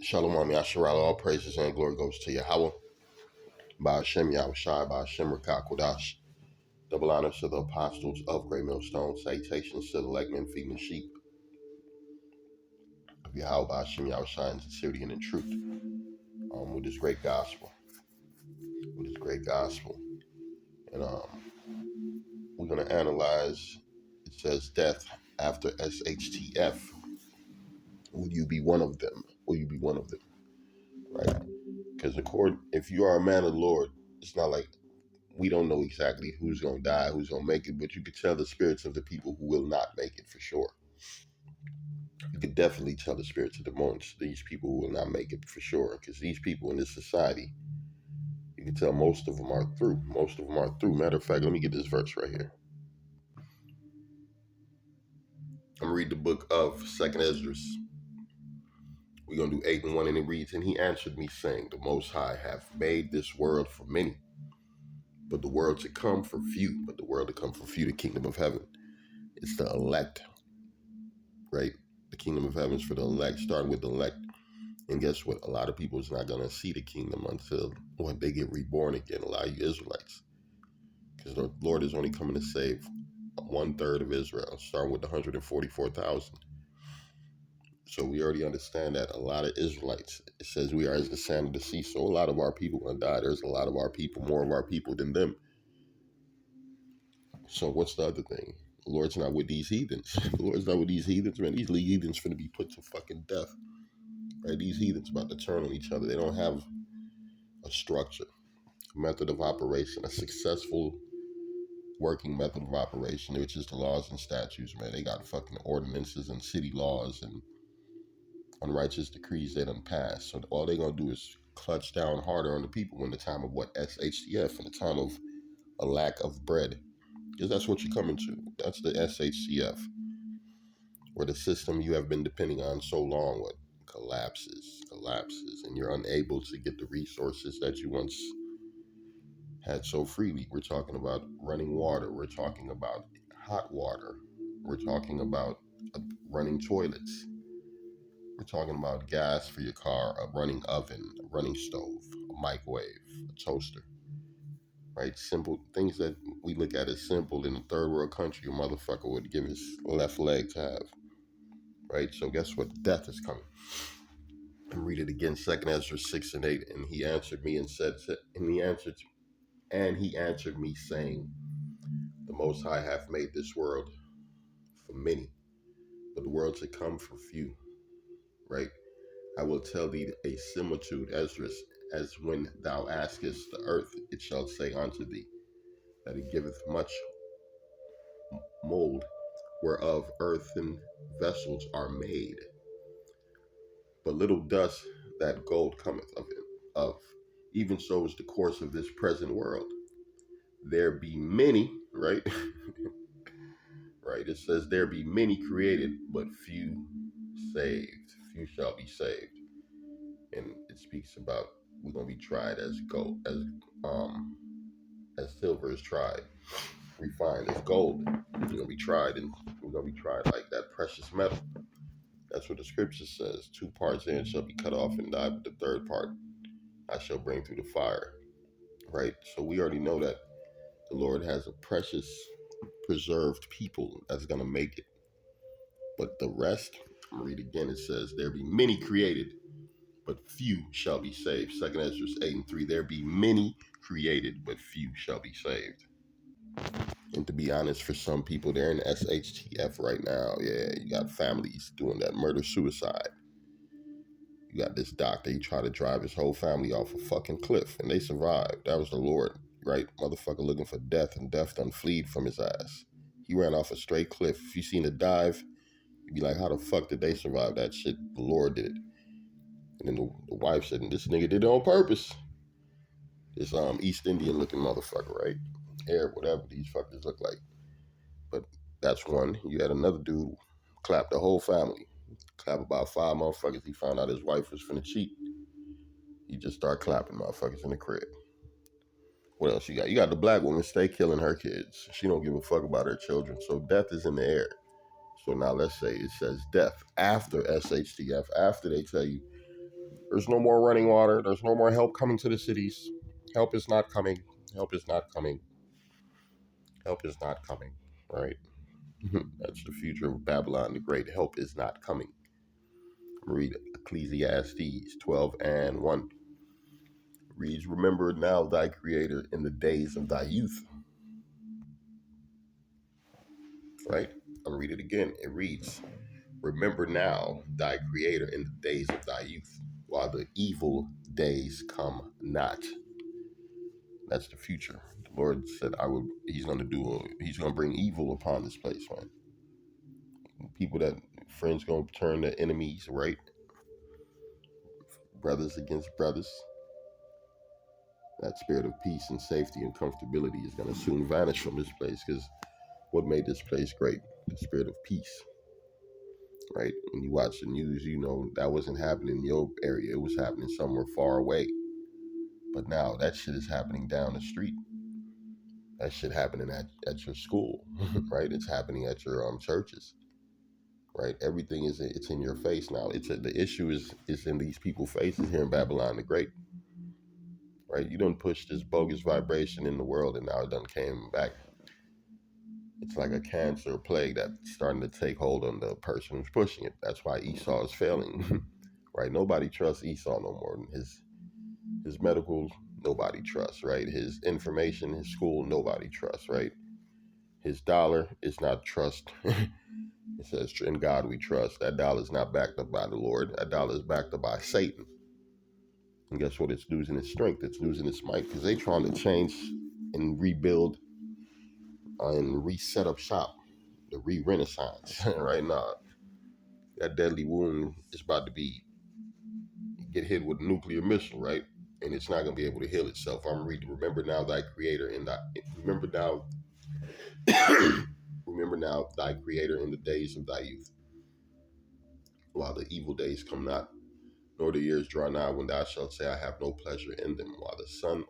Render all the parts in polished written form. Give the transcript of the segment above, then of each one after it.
Shalom, Yasharal, all praises and glory goes to Yahweh. By Hashem, Yahushai, by Hashem, Rakah, Kodash. Double honors to the apostles of Great Millstone. Salutations to the elect men feeding the sheep of Yahweh, by Hashem, Yahushai, in sincerity and in truth. With this great gospel. And we're going to analyze, it says, death after SHTF. Will you be one of them? Will you be one of them? Right? Because if you are a man of the Lord, it's not like we don't know exactly who's going to die, who's going to make it, but you could tell the spirits of the people who will not make it for sure. You could definitely tell the spirits of the monks, these people who will not make it for sure, because these people in this society, you can tell most of them are through. Matter of fact, let me get this verse right here. I'm going to read the book of 2nd Esdras. We're going to do 8 and 1, and it reads, "And he answered me, saying, The Most High hath made this world for many, but the world to come for few. The kingdom of heaven. It's the elect, right? The kingdom of heaven is for the elect, starting with the elect. And guess what? A lot of people is not going to see the kingdom until when they get reborn again. A lot of you Israelites. Because the Lord is only coming to save 1/3 of Israel, starting with the 144,000. So we already understand that a lot of Israelites, it says we are as the sand of the sea. So a lot of our people are going to die. There's a lot of our people, more of our people than them. So what's the other thing? The Lord's not with these heathens. The Lord's not with these heathens, man. These heathens finna be put to fucking death. Right? These heathens about to turn on each other. They don't have a structure, a method of operation, a successful working method of operation, which is the laws and statutes, man. They got fucking ordinances and city laws and unrighteous decrees they done pass. So all they gonna do is clutch down harder on the people in the time of what? SHTF, in the time of a lack of bread. Because that's what you're coming to. That's the SHTF. Where the system you have been depending on so long collapses, and you're unable to get the resources that you once had so freely. We're talking about running water. We're talking about hot water. We're talking about running toilets. We're talking about gas for your car, a running oven, a running stove, a microwave, a toaster. Right? Simple things that we look at as simple in a third world country, a motherfucker would give his left leg to have. Right? So guess what? Death is coming. And read it again, 2nd Ezra 6 and 8. And he answered me and said, he answered me, saying, The Most High hath made this world for many, but the world to come for few. Right? I will tell thee a similitude, Esdras, as when thou askest the earth, it shall say unto thee, that it giveth much mold, whereof earthen vessels are made. But little dust that gold cometh of. Even so is the course of this present world. There be many, right? Right. It says there be many created, but few saved. Few shall be saved. And it speaks about we're gonna be tried as gold, as silver is tried, refined as gold. We're gonna be tried, and we're gonna be tried like that precious metal. That's what the scripture says. 2 parts in shall be cut off and die, but the third part I shall bring through the fire. Right? So we already know that the Lord has a precious, preserved people that's going to make it. But the rest, I'll read again, it says, there be many created, but few shall be saved. 2nd Ezra 8 and 3, there be many created, but few shall be saved. And to be honest, for some people, they're in SHTF right now. Yeah, you got families doing that murder-suicide. You got this doctor, he tried to drive his whole family off a fucking cliff, and they survived. That was the Lord, right? Motherfucker looking for death, and death done fleed from his ass. He ran off a straight cliff. If you seen a dive, you'd be like, how the fuck did they survive that shit? The Lord did it. And then the wife said, this nigga did it on purpose. This East Indian looking motherfucker, right? Hair, whatever these fuckers look like. But that's one. You had another dude clap the whole family. Clap about 5 motherfuckers. He found out his wife was finna cheat. He just start clapping motherfuckers in the crib. What else you got? You got the black woman stay killing her kids. She don't give a fuck about her children. So death is in the air. So now let's say it says death after SHTF, after they tell you There's no more running water. There's no more help coming to the cities. Help is not coming. Help is not coming. Help is not coming. Right? That's the future of Babylon the Great. Help is not coming. Read Ecclesiastes 12 and 1. Reads, remember now thy creator in the days of thy youth. Right? I'll read it again. It reads, remember now thy creator in the days of thy youth, while the evil days come not. That's the future. The Lord said, he's going to bring evil upon this place, man. People that, friends going to turn to enemies, right? Brothers against brothers. That spirit of peace and safety and comfortability is going to soon vanish from this place, because what made this place great? The spirit of peace, right? When you watch the news, you know that wasn't happening in your area. It was happening somewhere far away. But now that shit is happening down the street. That shit happening at your school, right? It's happening at your churches, right? Everything it's in your face now. The issue is in these people's faces here in Babylon the Great, right? You don't push this bogus vibration in the world, and now it done came back. It's like a cancer or plague that's starting to take hold on the person who's pushing it. That's why Esau is failing, right? Nobody trusts Esau no more. His medical, nobody trusts, right? His information, his school, nobody trusts, right? His dollar is not trust. It says, in God we trust. That dollar is not backed up by the Lord. That dollar is backed up by Satan. And guess what? It's losing its strength. It's losing its might, because they trying to change and rebuild and reset up shop. The re-renaissance right now. That deadly wound is about to get hit with a nuclear missile, right? And it's not going to be able to heal itself. I'm reading, remember now thy creator in thy, remember now, remember now thy creator in the days of thy youth, while the evil days come not, nor the years draw nigh, when thou shalt say, I have no pleasure in them, while the sun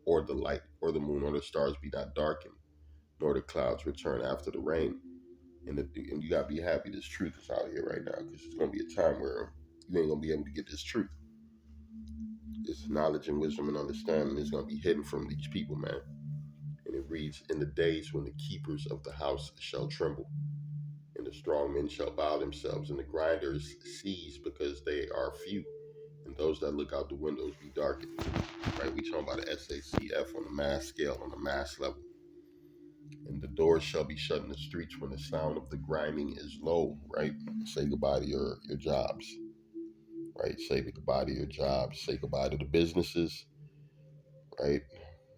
or the light or the moon or the stars be not darkened, nor the clouds return after the rain. And you got to be happy this truth is out here right now, because it's going to be a time where you ain't going to be able to get this truth. This knowledge and wisdom and understanding is going to be hidden from these people, man. And it reads, in the days when the keepers of the house shall tremble, and the strong men shall bow themselves, and the grinders cease because they are few, and those that look out the windows be darkened. Right? We talking about the SACF on a mass scale, on a mass level. And the doors shall be shut in the streets when the sound of the grinding is low, right? Say goodbye to your jobs, right? Say goodbye to your jobs. Say goodbye to the businesses, right?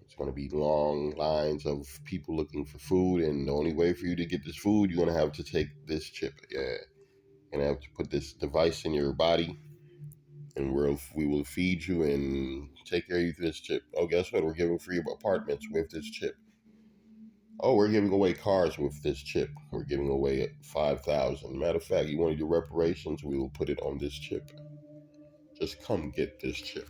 It's going to be long lines of people looking for food, and the only way for you to get this food, you're going to have to take this chip. Yeah, you're going to have to put this device in your body, and we will feed you and take care of you through this chip. Oh, guess what? We're giving free apartments with this chip. Oh, we're giving away cars with this chip. We're giving away 5,000. Matter of fact, you want to do reparations? We will put it on this chip. Just come get this chip.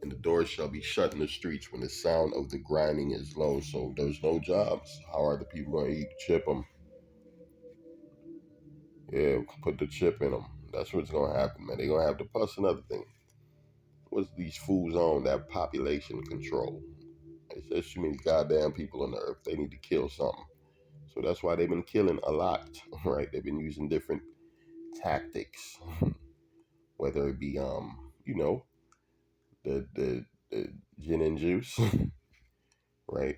And the doors shall be shut in the streets when the sound of the grinding is low. So there's no jobs. How are the people going to eat? Chip them. Yeah, put the chip in them. That's what's going to happen, man. They're going to have to plus another thing. What's these fools on? That population control. There's too many goddamn people on the earth. They need to kill something. So that's why they've been killing a lot, right? They've been using different tactics, whether it be, the gin and juice, right?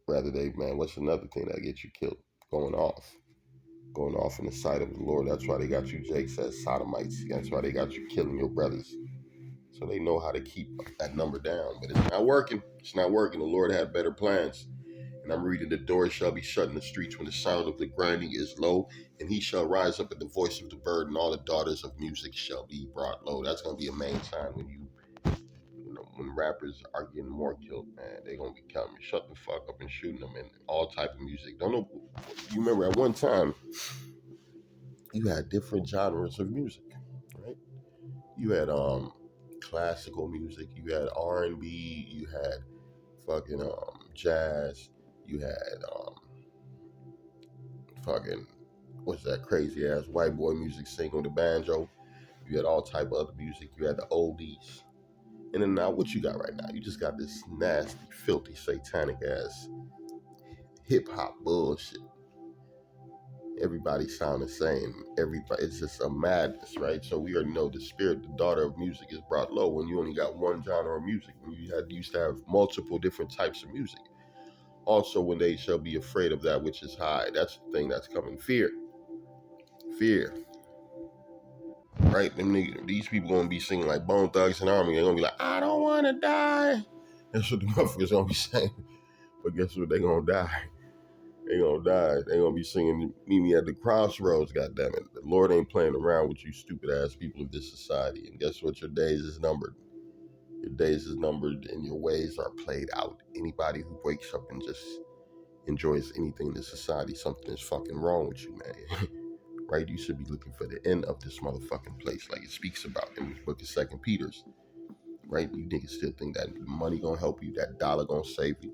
Rather man, what's another thing that gets you killed? Going off in the sight of the Lord. That's why they got you, Jake says, sodomites. That's why they got you killing your brothers. So they know how to keep that number down, but it's not working. It's not working. The Lord had better plans. And I'm reading, the doors shall be shut in the streets when the sound of the grinding is low, and he shall rise up at the voice of the bird, and all the daughters of music shall be brought low. That's going to be a main sign when rappers are getting more killed, man. They're going to be coming, shut the fuck up and shooting them, and all type of music. Don't know. You remember at one time, you had different genres of music, right? You had classical music, you had R&B, you had fucking jazz, you had fucking what's that crazy ass white boy music singing with the banjo. You had all type of other music. You had the oldies. And then now what you got right now? You just got this nasty, filthy, satanic ass hip hop bullshit. Everybody sound the same. Everybody, it's just a madness, right? So we already know the spirit, the daughter of music, is brought low when you only got one genre of music. When you used to have multiple different types of music. Also, when they shall be afraid of that which is high. That's the thing that's coming. Fear. Right? These people gonna be singing like Bone Thugs and Army. They're gonna be like, I don't wanna die. That's what the motherfuckers gonna be saying. But guess what? They gonna die. They gonna die. They gonna be singing "Meet Me at the Crossroads." Goddamn it! The Lord ain't playing around with you, stupid ass people of this society. And guess what? Your days is numbered. Your days is numbered, and your ways are played out. Anybody who wakes up and just enjoys anything in this society, something is fucking wrong with you, man. Right? You should be looking for the end of this motherfucking place, like it speaks about in the book of Second Peter's. Right? You niggas still think that money gonna help you, that dollar gonna save you.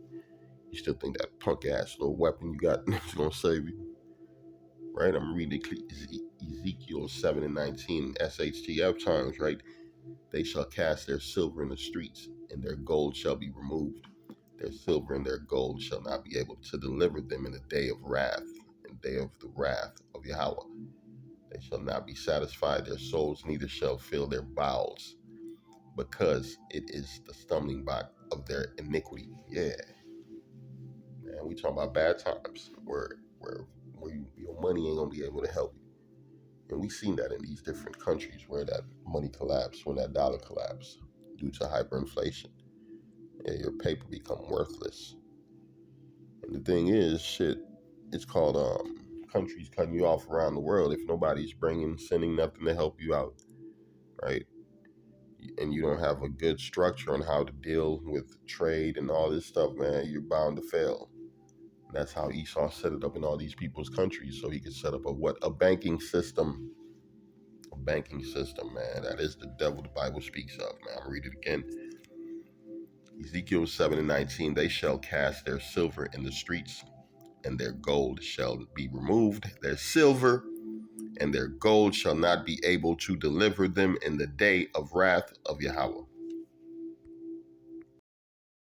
You still think that punk ass little weapon you got is gonna save you. Right? I'm reading Ezekiel 7:19 SHTF times, right? They shall cast their silver in the streets, and their gold shall be removed. Their silver and their gold shall not be able to deliver them in the day of wrath, in the day of the wrath of Yahweh. They shall not be satisfied, their souls neither shall fill their bowels, because it is the stumbling block of their iniquity. Yeah. Man, we talking about bad times where your money ain't gonna be able to help you. And we've seen that in these different countries where that money collapsed, when that dollar collapsed due to hyperinflation. Yeah, your paper become worthless. And the thing is, shit, it's called countries cutting you off around the world if nobody's sending nothing to help you out, right? And you don't have a good structure on how to deal with trade and all this stuff, man, you're bound to fail. And that's how Esau set it up in all these people's countries, so he could set up a banking system. A banking system, man. That is the devil the Bible speaks of, man. I'll read it again. Ezekiel 7:19, they shall cast their silver in the streets, and their gold shall be removed. Their silver and their gold shall not be able to deliver them in the day of wrath of Yahweh.